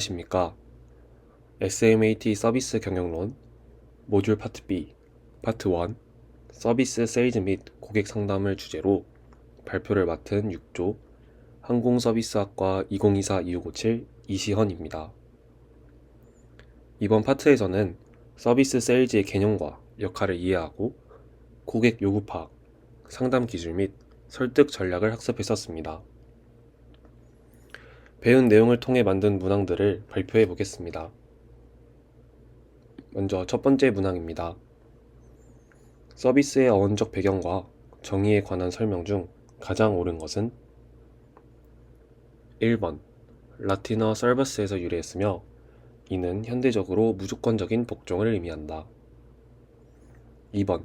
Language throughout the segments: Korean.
안녕하십니까. SMAT 서비스 경영론 모듈 파트 B 파트 1 서비스 세일즈 및 고객 상담을 주제로 발표를 맡은 6조 항공서비스학과 2024-2657 이시헌입니다. 이번 파트에서는 서비스 세일즈의 개념과 역할을 이해하고 고객 요구 파악, 상담 기술 및 설득 전략을 학습했었습니다. 배운 내용을 통해 만든 문항들을 발표해 보겠습니다. 먼저 첫 번째 문항입니다. 서비스의 어원적 배경과 정의에 관한 설명 중 가장 옳은 것은 1번 라틴어 서버스에서 유래했으며 이는 현대적으로 무조건적인 복종을 의미한다. 2번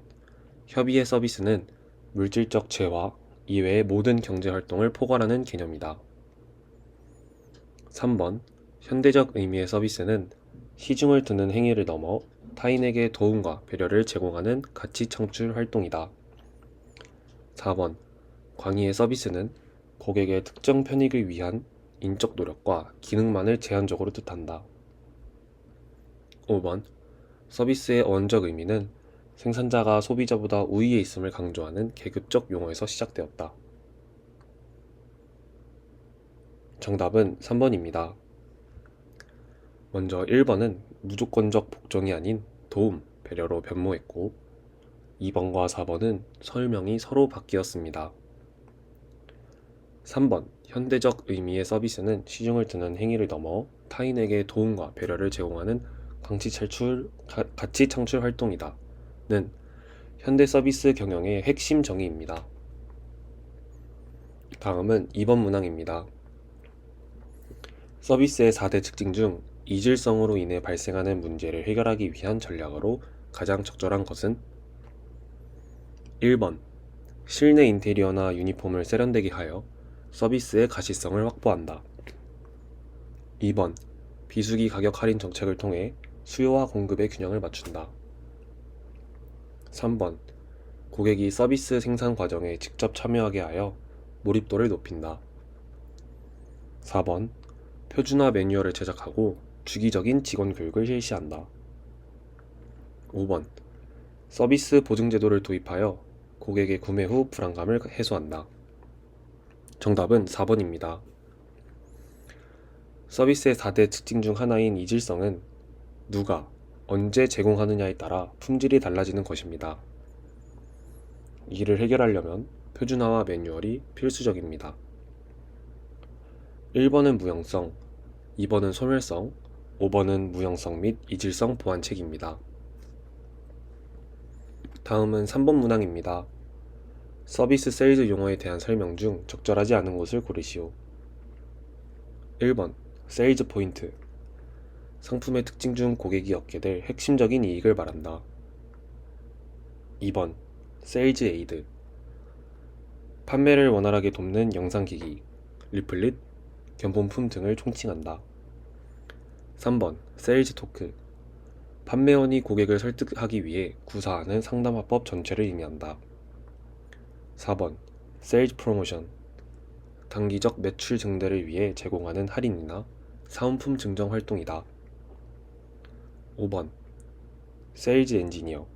협의의 서비스는 물질적 재화 이외의 모든 경제활동을 포괄하는 개념이다. 3번 현대적 의미의 서비스는 시중을 드는 행위를 넘어 타인에게 도움과 배려를 제공하는 가치 창출 활동이다. 4번 광의의 서비스는 고객의 특정 편익을 위한 인적 노력과 기능만을 제한적으로 뜻한다. 5번 서비스의 어원적 의미는 생산자가 소비자보다 우위에 있음을 강조하는 계급적 용어에서 시작되었다. 정답은 3번입니다. 먼저 1번은 무조건적 복종이 아닌 도움, 배려로 변모했고 2번과 4번은 설명이 서로 바뀌었습니다. 3번 현대적 의미의 서비스는 시중을 드는 행위를 넘어 타인에게 도움과 배려를 제공하는 가치 창출 활동이다 는 현대 서비스 경영의 핵심 정의입니다. 다음은 2번 문항입니다. 서비스의 4대 특징 중 이질성으로 인해 발생하는 문제를 해결하기 위한 전략으로 가장 적절한 것은 1번 실내 인테리어나 유니폼을 세련되게 하여 서비스의 가시성을 확보한다. 2번 비수기 가격 할인 정책을 통해 수요와 공급의 균형을 맞춘다. 3번 고객이 서비스 생산 과정에 직접 참여하게 하여 몰입도를 높인다. 4번 표준화 매뉴얼을 제작하고 주기적인 직원 교육을 실시한다. 5번 서비스 보증 제도를 도입하여 고객의 구매 후 불안감을 해소한다. 정답은 4번입니다. 서비스의 4대 특징 중 하나인 이질성은 누가, 언제 제공하느냐에 따라 품질이 달라지는 것입니다. 이를 해결하려면 표준화와 매뉴얼이 필수적입니다. 1번은 무형성, 2번은 소멸성, 5번은 무형성 및 이질성 보완책입니다. 다음은 3번 문항입니다. 서비스 세일즈 용어에 대한 설명 중 적절하지 않은 것을 고르시오. 1번 세일즈 포인트 상품의 특징 중 고객이 얻게 될 핵심적인 이익을 말한다. 2번 세일즈 에이드 판매를 원활하게 돕는 영상기기, 리플릿, 견본품 등을 총칭한다. 3번 세일즈 토크 판매원이 고객을 설득하기 위해 구사하는 상담화법 전체를 의미한다. 4번 세일즈 프로모션 단기적 매출 증대를 위해 제공하는 할인이나 사은품 증정 활동이다. 5번 세일즈 엔지니어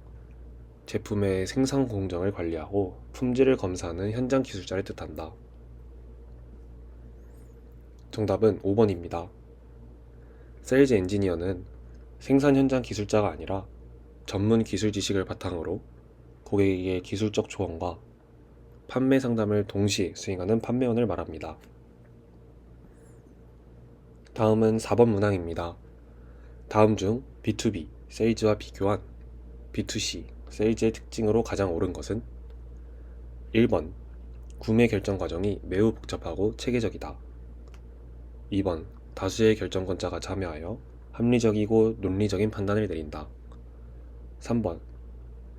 제품의 생산 공정을 관리하고 품질을 검사하는 현장 기술자를 뜻한다. 정답은 5번입니다. 세일즈 엔지니어는 생산 현장 기술자가 아니라 전문 기술 지식을 바탕으로 고객에게 기술적 조언과 판매 상담을 동시에 수행하는 판매원을 말합니다. 다음은 4번 문항입니다. 다음 중 B2B 세일즈와 비교한 B2C 세일즈의 특징으로 가장 옳은 것은 1번 구매 결정 과정이 매우 복잡하고 체계적이다. 2번 다수의 결정권자가 참여하여 합리적이고 논리적인 판단을 내린다. 3번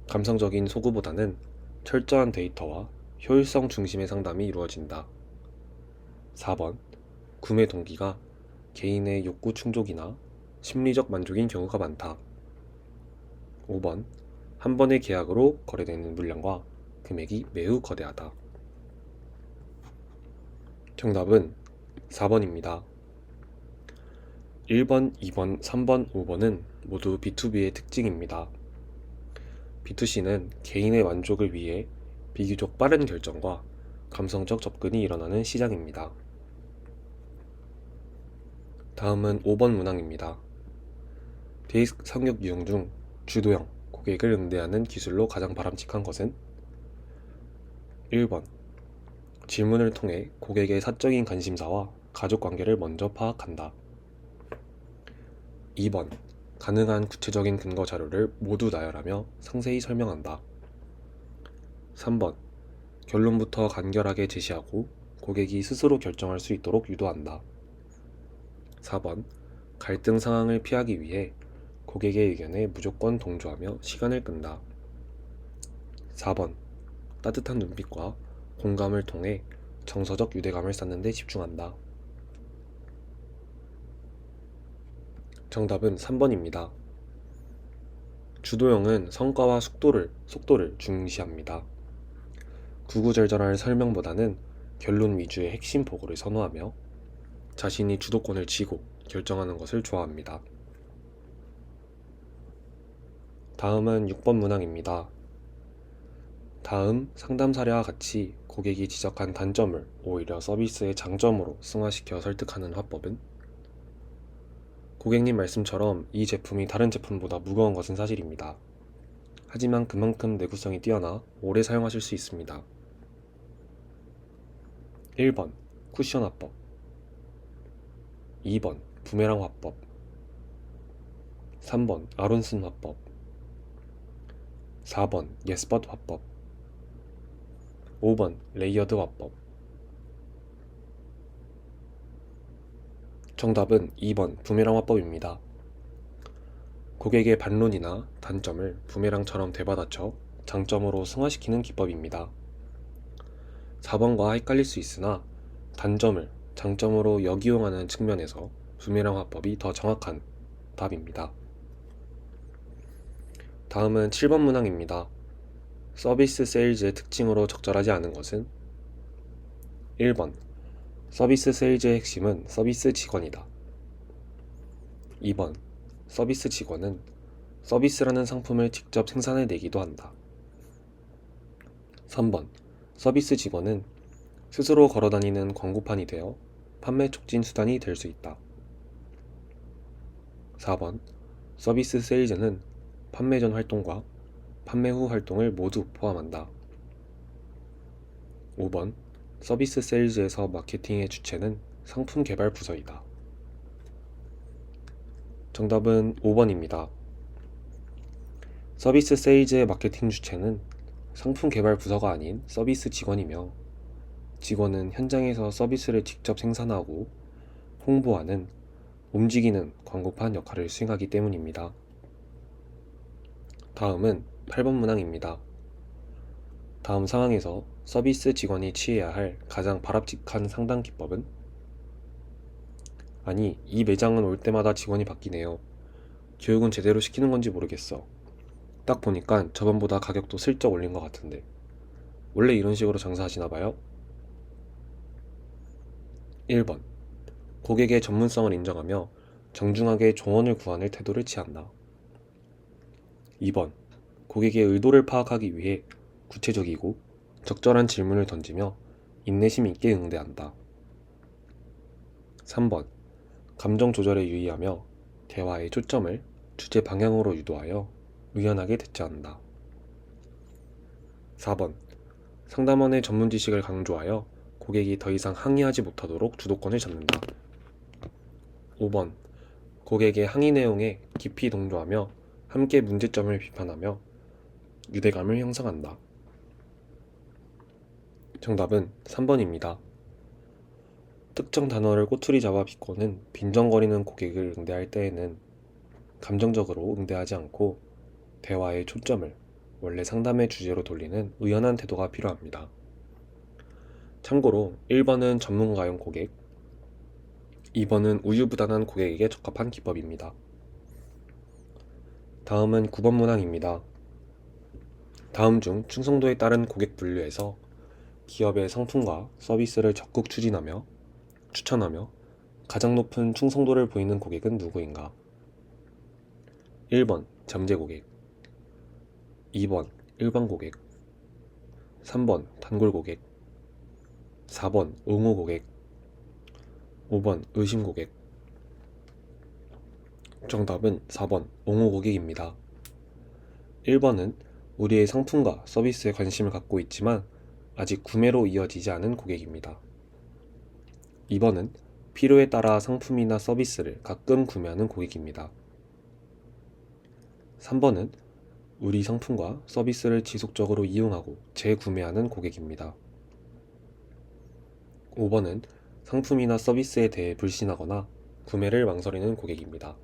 감성적인 소구보다는 철저한 데이터와 효율성 중심의 상담이 이루어진다. 4번 구매 동기가 개인의 욕구 충족이나 심리적 만족인 경우가 많다. 5번 한 번의 계약으로 거래되는 물량과 금액이 매우 거대하다. 정답은 4번입니다. 1번, 2번, 3번, 5번은 모두 B2B의 특징입니다. B2C는 개인의 만족을 위해 비교적 빠른 결정과 감성적 접근이 일어나는 시장입니다. 다음은 5번 문항입니다. 데이스크 상격 유형 중 주도형 고객을 응대하는 기술로 가장 바람직한 것은? 1번 질문을 통해 고객의 사적인 관심사와 가족관계를 먼저 파악한다. 2번 가능한 구체적인 근거 자료를 모두 나열하며 상세히 설명한다. 3번 결론부터 간결하게 제시하고 고객이 스스로 결정할 수 있도록 유도한다. 4번 갈등 상황을 피하기 위해 고객의 의견에 무조건 동조하며 시간을 끈다. 4번 따뜻한 눈빛과 공감을 통해 정서적 유대감을 쌓는 데 집중한다. 정답은 3번입니다. 주도형은 성과와 속도를 중시합니다. 구구절절한 설명보다는 결론 위주의 핵심 보고를 선호하며 자신이 주도권을 쥐고 결정하는 것을 좋아합니다. 다음은 6번 문항입니다. 다음 상담 사례와 같이 고객이 지적한 단점을 오히려 서비스의 장점으로 승화시켜 설득하는 화법은? 고객님 말씀처럼 이 제품이 다른 제품보다 무거운 것은 사실입니다. 하지만 그만큼 내구성이 뛰어나 오래 사용하실 수 있습니다. 1번 쿠션 화법, 2번 부메랑 화법, 3번 아론슨 화법, 4번 예스벗 화법, 5번 레이어드 화법. 정답은 2번 부메랑 화법입니다. 고객의 반론이나 단점을 부메랑처럼 되받아쳐 장점으로 승화시키는 기법입니다. 4번과 헷갈릴 수 있으나 단점을 장점으로 역이용하는 측면에서 부메랑 화법이 더 정확한 답입니다. 다음은 7번 문항입니다. 서비스 세일즈의 특징으로 적절하지 않은 것은? 1번 서비스 세일즈의 핵심은 서비스 직원이다. 2번 서비스 직원은 서비스라는 상품을 직접 생산해내기도 한다. 3번 서비스 직원은 스스로 걸어다니는 광고판이 되어 판매 촉진 수단이 될 수 있다. 4번 서비스 세일즈는 판매 전 활동과 판매 후 활동을 모두 포함한다. 5번 서비스 세일즈에서 마케팅의 주체는 상품 개발 부서이다. 정답은 5번입니다. 서비스 세일즈의 마케팅 주체는 상품 개발 부서가 아닌 서비스 직원이며 직원은 현장에서 서비스를 직접 생산하고 홍보하는 움직이는 광고판 역할을 수행하기 때문입니다. 다음은 8번 문항입니다. 다음 상황에서 서비스 직원이 취해야 할 가장 바람직한 상담 기법은? 아니, 이 매장은 올 때마다 직원이 바뀌네요. 교육은 제대로 시키는 건지 모르겠어. 딱 보니까 저번보다 가격도 슬쩍 올린 것 같은데. 원래 이런 식으로 장사하시나 봐요? 1번 고객의 전문성을 인정하며 정중하게 조언을 구하는 태도를 취한다. 2번 고객의 의도를 파악하기 위해 구체적이고 적절한 질문을 던지며 인내심 있게 응대한다. 3번 감정 조절에 유의하며 대화의 초점을 주제 방향으로 유도하여 유연하게 대처한다. 4번 상담원의 전문 지식을 강조하여 고객이 더 이상 항의하지 못하도록 주도권을 잡는다. 5번 고객의 항의 내용에 깊이 동조하며 함께 문제점을 비판하며 유대감을 형성한다. 정답은 3번입니다. 특정 단어를 꼬투리 잡아 비꼬는 빈정거리는 고객을 응대할 때에는 감정적으로 응대하지 않고 대화의 초점을 원래 상담의 주제로 돌리는 의연한 태도가 필요합니다. 참고로 1번은 전문가용 고객, 2번은 우유부단한 고객에게 적합한 기법입니다. 다음은 9번 문항입니다. 다음 중 충성도에 따른 고객 분류에서 기업의 상품과 서비스를 적극 추천하며 가장 높은 충성도를 보이는 고객은 누구인가? 1번 잠재 고객, 2번 일반 고객, 3번 단골 고객, 4번 옹호 고객, 5번 의심 고객. 정답은 4번 옹호 고객입니다. 1번은 우리의 상품과 서비스에 관심을 갖고 있지만 아직 구매로 이어지지 않은 고객입니다. 2번은 필요에 따라 상품이나 서비스를 가끔 구매하는 고객입니다. 3번은 우리 상품과 서비스를 지속적으로 이용하고 재구매하는 고객입니다. 5번은 상품이나 서비스에 대해 불신하거나 구매를 망설이는 고객입니다.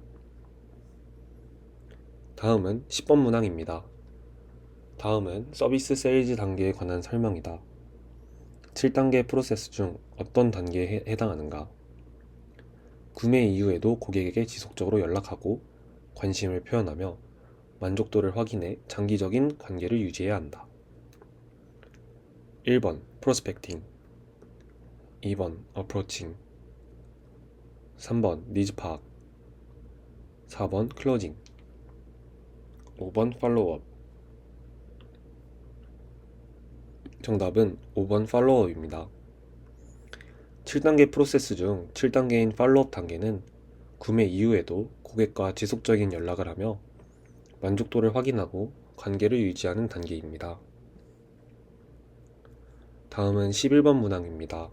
다음은 10번 문항입니다. 다음은 서비스 세일즈 단계에 관한 설명이다. 7단계 프로세스 중 어떤 단계에 해당하는가? 구매 이후에도 고객에게 지속적으로 연락하고 관심을 표현하며 만족도를 확인해 장기적인 관계를 유지해야 한다. 1번 프로스펙팅, 2번 어프로칭, 3번 니즈 파악, 4번 클로징, 5번 팔로우업. 정답은 5번 팔로우업입니다. 7단계 프로세스 중 7단계인 팔로우업 단계는 구매 이후에도 고객과 지속적인 연락을 하며 만족도를 확인하고 관계를 유지하는 단계입니다. 다음은 11번 문항입니다.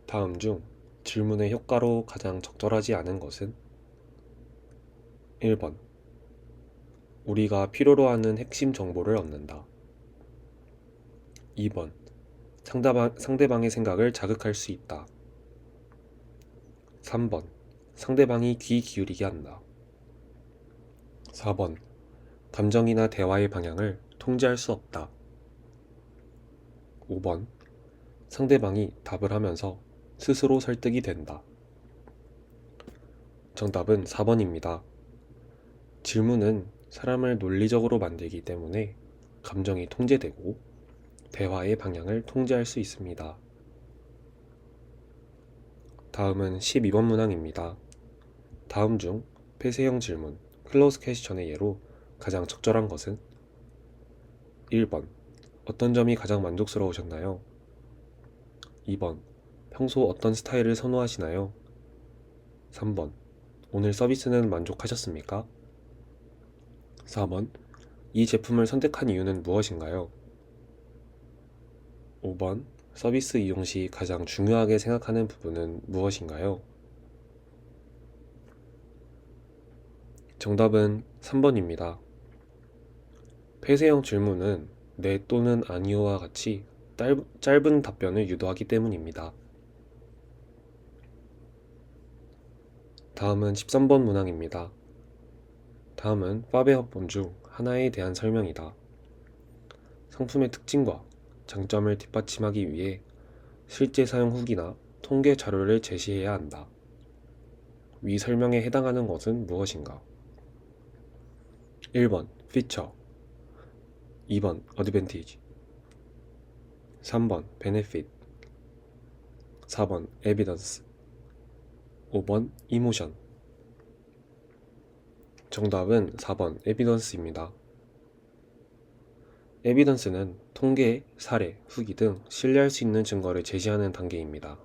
다음 중 질문의 효과로 가장 적절하지 않은 것은? 1번 우리가 필요로 하는 핵심 정보를 얻는다. 2번 상대방의 생각을 자극할 수 있다. 3번 상대방이 귀 기울이게 한다. 4번 감정이나 대화의 방향을 통제할 수 없다. 5번 상대방이 답을 하면서 스스로 설득이 된다. 정답은 4번입니다. 질문은 사람을 논리적으로 만들기 때문에 감정이 통제되고 대화의 방향을 통제할 수 있습니다. 다음은 12번 문항입니다. 다음 중 폐쇄형 질문, 클로즈 퀘스천의 예로 가장 적절한 것은? 1번 어떤 점이 가장 만족스러우셨나요? 2번 평소 어떤 스타일을 선호하시나요? 3번 오늘 서비스는 만족하셨습니까? 4번 이 제품을 선택한 이유는 무엇인가요? 5번 서비스 이용 시 가장 중요하게 생각하는 부분은 무엇인가요? 정답은 3번입니다. 폐쇄형 질문은 네 또는 아니오와 같이 짧은 답변을 유도하기 때문입니다. 다음은 13번 문항입니다. 다음은 파베 합본 중 하나에 대한 설명이다. 상품의 특징과 장점을 뒷받침하기 위해 실제 사용 후기나 통계 자료를 제시해야 한다. 위 설명에 해당하는 것은 무엇인가? 1번 피처, 2번 어드밴티지, 3번 베네핏, 4번 에비던스, 5번 이모션. 정답은 4번 에비던스입니다. 에비던스는 통계, 사례, 후기 등 신뢰할 수 있는 증거를 제시하는 단계입니다.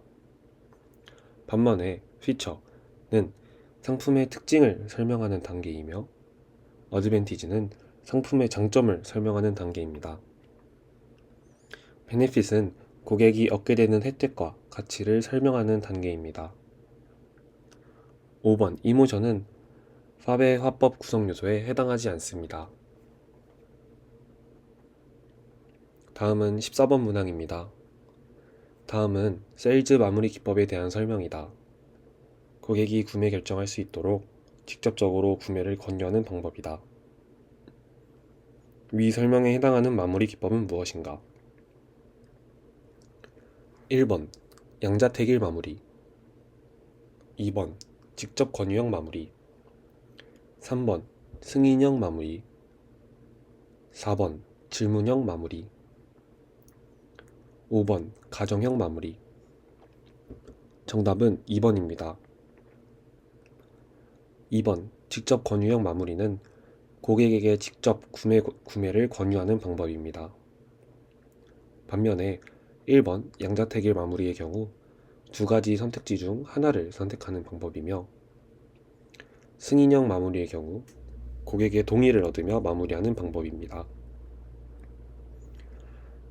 반면에 피처는 상품의 특징을 설명하는 단계이며 어드밴티지는 상품의 장점을 설명하는 단계입니다. 베네핏은 고객이 얻게 되는 혜택과 가치를 설명하는 단계입니다. 5번 이모션은 파베 화법 구성 요소에 해당하지 않습니다. 다음은 14번 문항입니다. 다음은 세일즈 마무리 기법에 대한 설명이다. 고객이 구매 결정할 수 있도록 직접적으로 구매를 권유하는 방법이다. 위 설명에 해당하는 마무리 기법은 무엇인가? 1번 양자택일 마무리, 2번 직접 권유형 마무리, 3번 승인형 마무리, 4번 질문형 마무리, 5번 가정형 마무리. 정답은 2번입니다. 2번 직접 권유형 마무리는 고객에게 직접 구매를 권유하는 방법입니다. 반면에 1번 양자택일 마무리의 경우 두 가지 선택지 중 하나를 선택하는 방법이며 승인형 마무리의 경우 고객의 동의를 얻으며 마무리하는 방법입니다.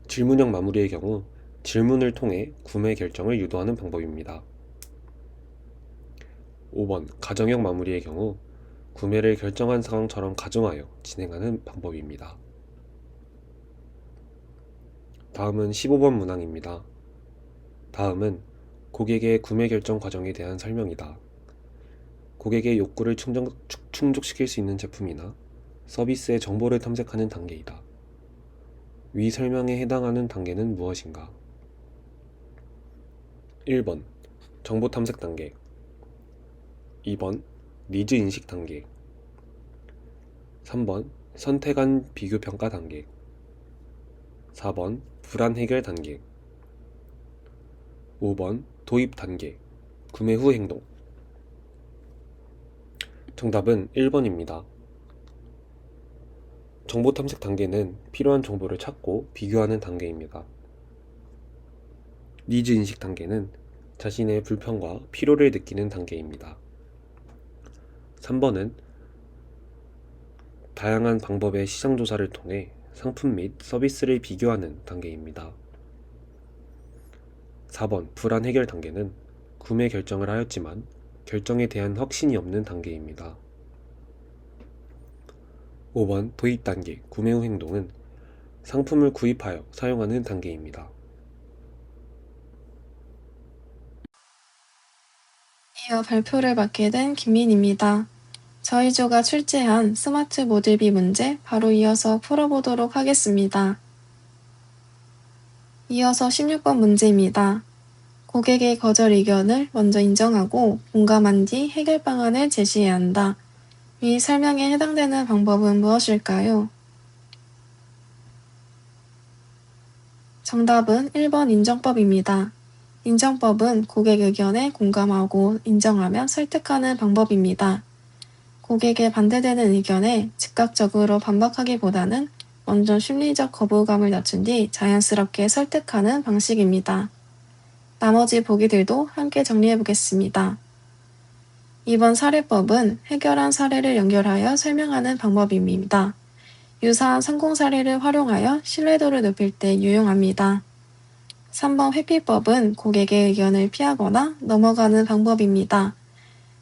질문형 마무리의 경우 질문을 통해 구매 결정을 유도하는 방법입니다. 5번 가정형 마무리의 경우 구매를 결정한 상황처럼 가정하여 진행하는 방법입니다. 다음은 15번 문항입니다. 다음은 고객의 구매 결정 과정에 대한 설명이다. 고객의 욕구를 충족시킬 수 있는 제품이나 서비스의 정보를 탐색하는 단계이다. 위 설명에 해당하는 단계는 무엇인가? 1번 정보 탐색 단계, 2번 니즈 인식 단계, 3번 선택안 비교 평가 단계, 4번 불안 해결 단계, 5번 도입 단계, 구매 후 행동. 정답은 1번입니다. 정보 탐색 단계는 필요한 정보를 찾고 비교하는 단계입니다. 니즈 인식 단계는 자신의 불편과 필요를 느끼는 단계입니다. 3번은 다양한 방법의 시장 조사를 통해 상품 및 서비스를 비교하는 단계입니다. 4번 불안 해결 단계는 구매 결정을 하였지만 결정에 대한 확신이 없는 단계입니다. 5번 도입 단계, 구매 후 행동은 상품을 구입하여 사용하는 단계입니다. 이어 발표를 맡게 된 김민입니다. 저희 조가 출제한 스마트 모듈비 문제 바로 이어서 풀어보도록 하겠습니다. 이어서 16번 문제입니다. 고객의 거절 의견을 먼저 인정하고 공감한 뒤 해결 방안을 제시해야 한다. 위 설명에 해당되는 방법은 무엇일까요? 정답은 1번 인정법입니다. 인정법은 고객 의견에 공감하고 인정하며 설득하는 방법입니다. 고객의 반대되는 의견에 즉각적으로 반박하기보다는 먼저 심리적 거부감을 낮춘 뒤 자연스럽게 설득하는 방식입니다. 나머지 보기들도 함께 정리해 보겠습니다. 이번 사례법은 해결한 사례를 연결하여 설명하는 방법입니다. 유사한 성공 사례를 활용하여 신뢰도를 높일 때 유용합니다. 3번 회피법은 고객의 의견을 피하거나 넘어가는 방법입니다.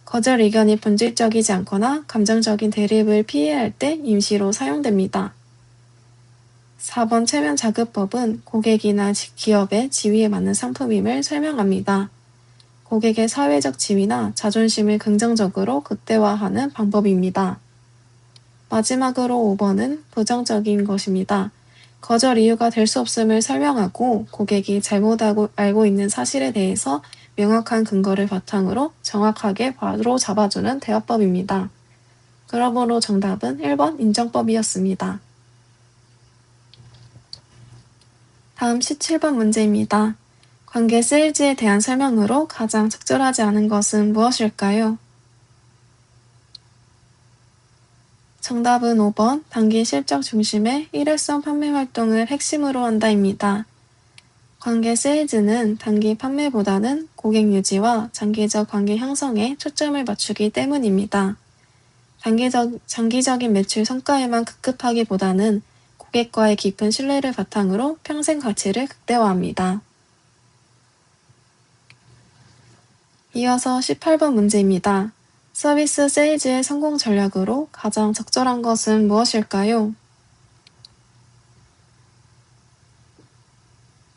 거절 의견이 본질적이지 않거나 감정적인 대립을 피해야 할 때 임시로 사용됩니다. 4번 체면 자극법은 고객이나 기업의 지위에 맞는 상품임을 설명합니다. 고객의 사회적 지위나 자존심을 긍정적으로 극대화하는 방법입니다. 마지막으로 5번은 부정적인 것입니다. 거절 이유가 될 수 없음을 설명하고 고객이 잘못 알고 있는 사실에 대해서 명확한 근거를 바탕으로 정확하게 바로 잡아주는 대화법입니다. 그러므로 정답은 1번 인정법이었습니다. 다음 17번 문제입니다. 관계 세일즈에 대한 설명으로 가장 적절하지 않은 것은 무엇일까요? 정답은 5번 단기 실적 중심의 일회성 판매 활동을 핵심으로 한다입니다. 관계 세일즈는 단기 판매보다는 고객 유지와 장기적 관계 형성에 초점을 맞추기 때문입니다. 장기적인 매출 성과에만 급급하기보다는 고객과의 깊은 신뢰를 바탕으로 평생 가치를 극대화합니다. 이어서 18번 문제입니다. 서비스 세일즈의 성공 전략으로 가장 적절한 것은 무엇일까요?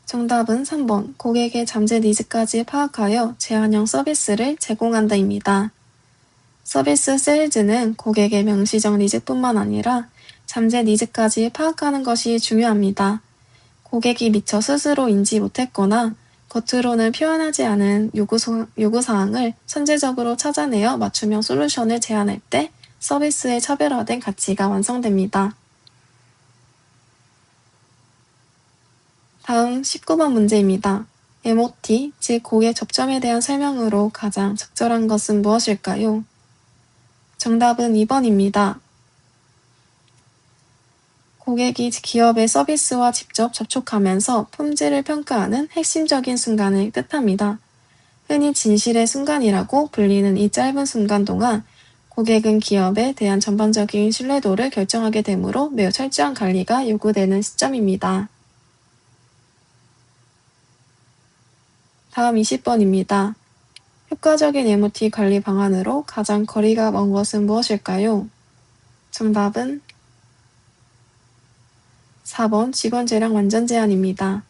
정답은 3번 고객의 잠재 니즈까지 파악하여 제한형 서비스를 제공한다입니다. 서비스 세일즈는 고객의 명시적 니즈뿐만 아니라 잠재 니즈까지 파악하는 것이 중요합니다. 고객이 미처 스스로 인지 못했거나 겉으로는 표현하지 않은 요구사항을 선제적으로 찾아내어 맞춤형 솔루션을 제안할 때 서비스의 차별화된 가치가 완성됩니다. 다음 19번 문제입니다. MOT, 즉 고객 접점에 대한 설명으로 가장 적절한 것은 무엇일까요? 정답은 2번입니다. 고객이 기업의 서비스와 직접 접촉하면서 품질을 평가하는 핵심적인 순간을 뜻합니다. 흔히 진실의 순간이라고 불리는 이 짧은 순간 동안 고객은 기업에 대한 전반적인 신뢰도를 결정하게 되므로 매우 철저한 관리가 요구되는 시점입니다. 다음 20번입니다. 효과적인 MOT 관리 방안으로 가장 거리가 먼 것은 무엇일까요? 정답은 4번 직원 재량 완전 제한입니다.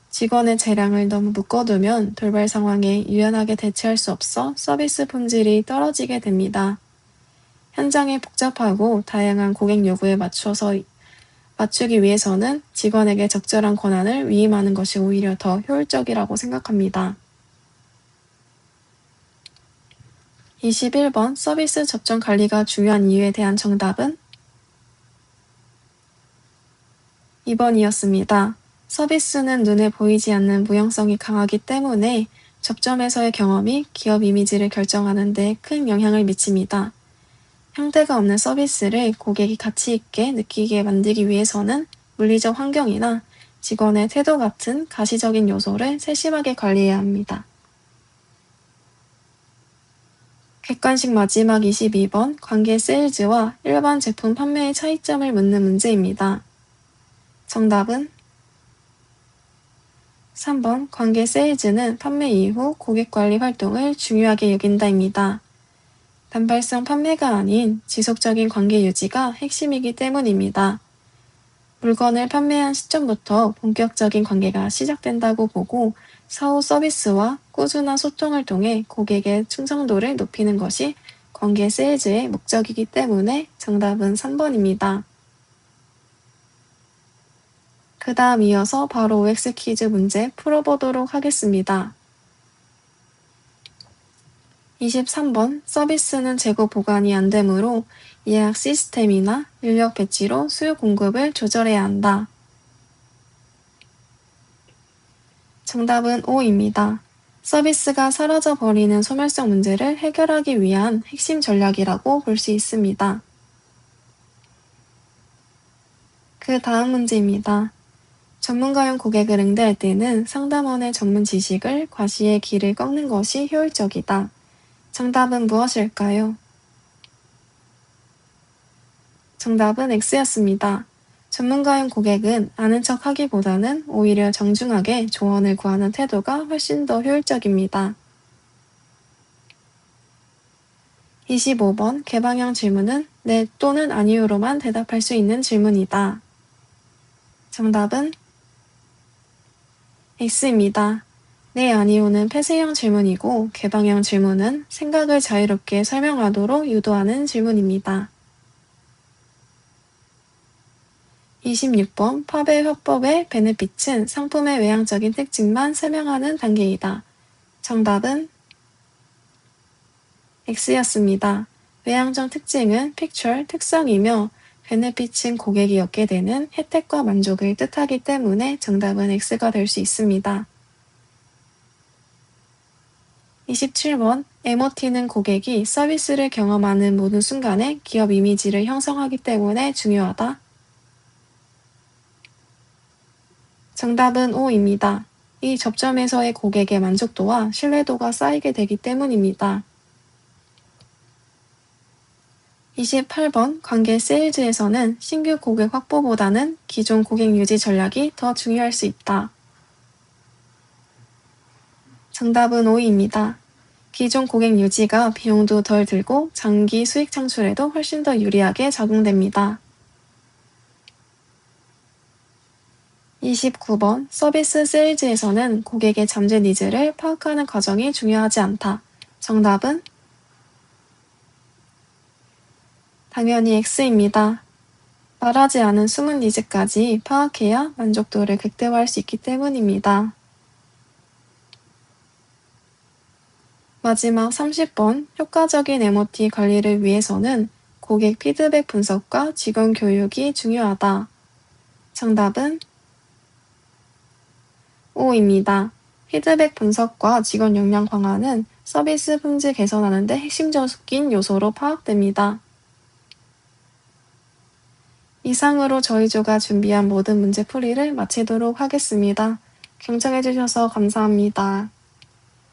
직원의 재량을 너무 묶어두면 돌발 상황에 유연하게 대처할 수 없어 서비스 품질이 떨어지게 됩니다. 현장에 복잡하고 다양한 고객 요구에 맞추기 위해서는 직원에게 적절한 권한을 위임하는 것이 오히려 더 효율적이라고 생각합니다. 21번 서비스 접점 관리가 중요한 이유에 대한 정답은 2번이었습니다. 서비스는 눈에 보이지 않는 무형성이 강하기 때문에 접점에서의 경험이 기업 이미지를 결정하는 데 큰 영향을 미칩니다. 형태가 없는 서비스를 고객이 가치 있게 느끼게 만들기 위해서는 물리적 환경이나 직원의 태도 같은 가시적인 요소를 세심하게 관리해야 합니다. 객관식 마지막 22번 관계 세일즈와 일반 제품 판매의 차이점을 묻는 문제입니다. 정답은 3번 관계 세일즈는 판매 이후 고객 관리 활동을 중요하게 여긴다입니다. 단발성 판매가 아닌 지속적인 관계 유지가 핵심이기 때문입니다. 물건을 판매한 시점부터 본격적인 관계가 시작된다고 보고 사후 서비스와 꾸준한 소통을 통해 고객의 충성도를 높이는 것이 관계 세일즈의 목적이기 때문에 정답은 3번입니다. 그 다음 이어서 바로 OX 퀴즈 문제 풀어보도록 하겠습니다. 23번 서비스는 재고 보관이 안 되므로 예약 시스템이나 인력 배치로 수요 공급을 조절해야 한다. 정답은 5입니다. 서비스가 사라져버리는 소멸성 문제를 해결하기 위한 핵심 전략이라고 볼 수 있습니다. 그 다음 문제입니다. 전문가용 고객을 응대할 때는 상담원의 전문 지식을 과시의 길을 꺾는 것이 효율적이다. 정답은 무엇일까요? 정답은 X였습니다. 전문가용 고객은 아는 척 하기보다는 오히려 정중하게 조언을 구하는 태도가 훨씬 더 효율적입니다. 25번 개방형 질문은 네 또는 아니요로만 대답할 수 있는 질문이다. 정답은 X입니다. 네, 아니요는 폐쇄형 질문이고 개방형 질문은 생각을 자유롭게 설명하도록 유도하는 질문입니다. 26번 팝의 화법의 베네핏은 상품의 외향적인 특징만 설명하는 단계이다. 정답은 X였습니다. 외향적 특징은 픽처 특성이며 베네핏은 고객이 얻게 되는 혜택과 만족을 뜻하기 때문에 정답은 X가 될 수 있습니다. 27번 MOT는 고객이 서비스를 경험하는 모든 순간에 기업 이미지를 형성하기 때문에 중요하다. 정답은 5입니다. 이 접점에서의 고객의 만족도와 신뢰도가 쌓이게 되기 때문입니다. 28번 관계 세일즈에서는 신규 고객 확보보다는 기존 고객 유지 전략이 더 중요할 수 있다. 정답은 5입니다. 기존 고객 유지가 비용도 덜 들고 장기 수익 창출에도 훨씬 더 유리하게 적용됩니다. 29번 서비스 세일즈에서는 고객의 잠재 니즈를 파악하는 과정이 중요하지 않다. 정답은 당연히 X입니다. 말하지 않은 숨은 니즈까지 파악해야 만족도를 극대화할 수 있기 때문입니다. 마지막 30번 효과적인 MOT 관리를 위해서는 고객 피드백 분석과 직원 교육이 중요하다. 정답은 5입니다. 피드백 분석과 직원 역량 강화는 서비스 품질 개선하는 데 핵심적인 요소로 파악됩니다. 이상으로 저희 조가 준비한 모든 문제풀이를 마치도록 하겠습니다. 경청해주셔서 감사합니다.